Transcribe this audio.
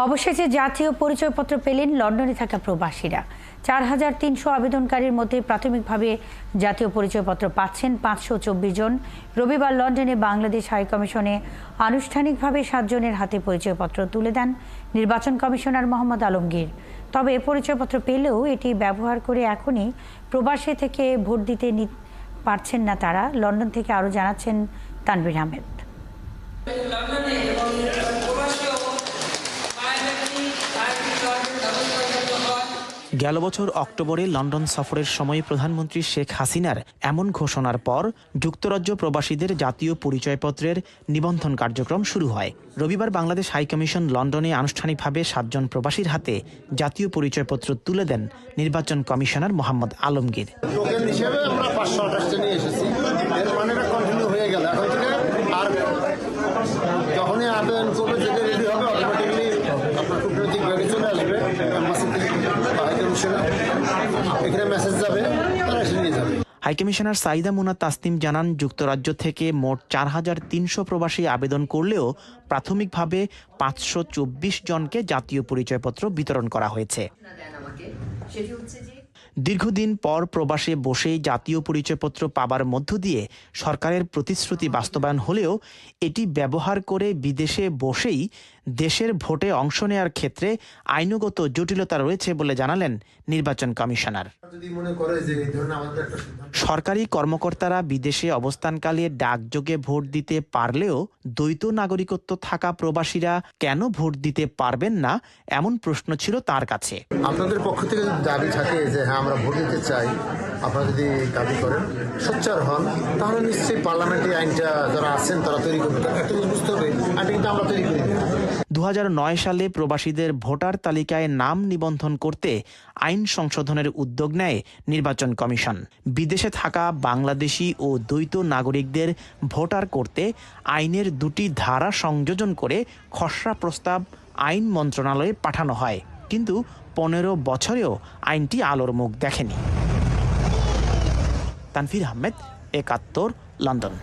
অবশেষে জাতীয় পরিচয়পত্র পেলেন লন্ডনে থাকা প্রবাসীরা। ৪,৩০০ আবেদনকারীর মধ্যে প্রাথমিকভাবে জাতীয় পরিচয়পত্র পাচ্ছেন ৫২৪ জন। রবিবার লন্ডনে বাংলাদেশ হাইকমিশনে আনুষ্ঠানিকভাবে ৭ জনের হাতে পরিচয়পত্র তুলে দেন নির্বাচন কমিশনার মোহাম্মদ আলমগীর। তবে পরিচয়পত্র পেলেও এটি ব্যবহার করে এখনই প্রবাসে থেকে ভোট দিতে পারছেন না তারা। লন্ডন থেকে আরও জানাচ্ছেন তানভীর আহমেদ। গেল বছর অক্টোবরে লন্ডন সফরের সময় প্রধানমন্ত্রী শেখ হাসিনার এমন ঘোষণার পর যুক্তরাজ্য প্রবাসীদের জাতীয় পরিচয়পত্রের নিবন্ধন কার্যক্রম শুরু হয়। রবিবার বাংলাদেশ হাইকমিশন লন্ডনে আনুষ্ঠানিকভাবে ৭ জন প্রবাসীর হাতে জাতীয় পরিচয়পত্র তুলে দেন নির্বাচন কমিশনার মোহাম্মদ আলমগীর। হাইকমিশনার সাইদা মুনা তাসনিম জানান, যুক্তরাজ্য থেকে মোট ৪,৩০০ প্রবাসী আবেদন করলেও প্রাথমিকভাবে ৫২৪ জনকে জাতীয় পরিচয়পত্র বিতরণ করা হয়েছে। দীর্ঘদিন পর প্রবাসে বসেই জাতীয় পরিচয়পত্র পাবার মধ্য দিয়ে সরকারের প্রতিশ্রুতি বাস্তবায়ন হলেও এটি ব্যবহার করে বিদেশে বসেই দেশের ভোটে অংশ নেওয়ার ক্ষেত্রে আইনগত জটিলতা রয়েছে বলে জানালেন নির্বাচন কমিশনার। সরকারি কর্মকর্তারা বিদেশে অবস্থানকালে ডাকযোগে ভোট দিতে পারলেও দ্বৈত নাগরিকত্ব থাকা প্রবাসীরা কেন ভোট দিতে পারবেন না, এমন প্রশ্ন ছিল তার কাছে। আপনাদের পক্ষ থেকে দাবি থাকে যে হ্যাঁ আমরা ভোট দিতে চাই, আপনারা যদি দাবি করেন সোচ্চার হন, তাহলে নিশ্চয়ই পার্লামেন্টে আইনটা যারা আছেন তারা তৈরি করবে। একটা জিনিস বুঝতে হবে, আইনটা কিন্তু আমরা তৈরি করি। ২০০৯ সালে প্রবাসীদের ভোটার তালিকায় নাম নিবন্ধন করতে আইন সংশোধনের উদ্যোগ নেয় নির্বাচন কমিশন। বিদেশে থাকা বাংলাদেশি ও দ্বৈত নাগরিকদের ভোটার করতে আইনের ২টি ধারা সংযোজন করে খসড়া প্রস্তাব আইন মন্ত্রণালয়ে পাঠানো হয়, কিন্তু ১৫ বছরেও আইনটি আলোর মুখ দেখেনি। তানভীর আহমেদ, ৭১, লন্ডন।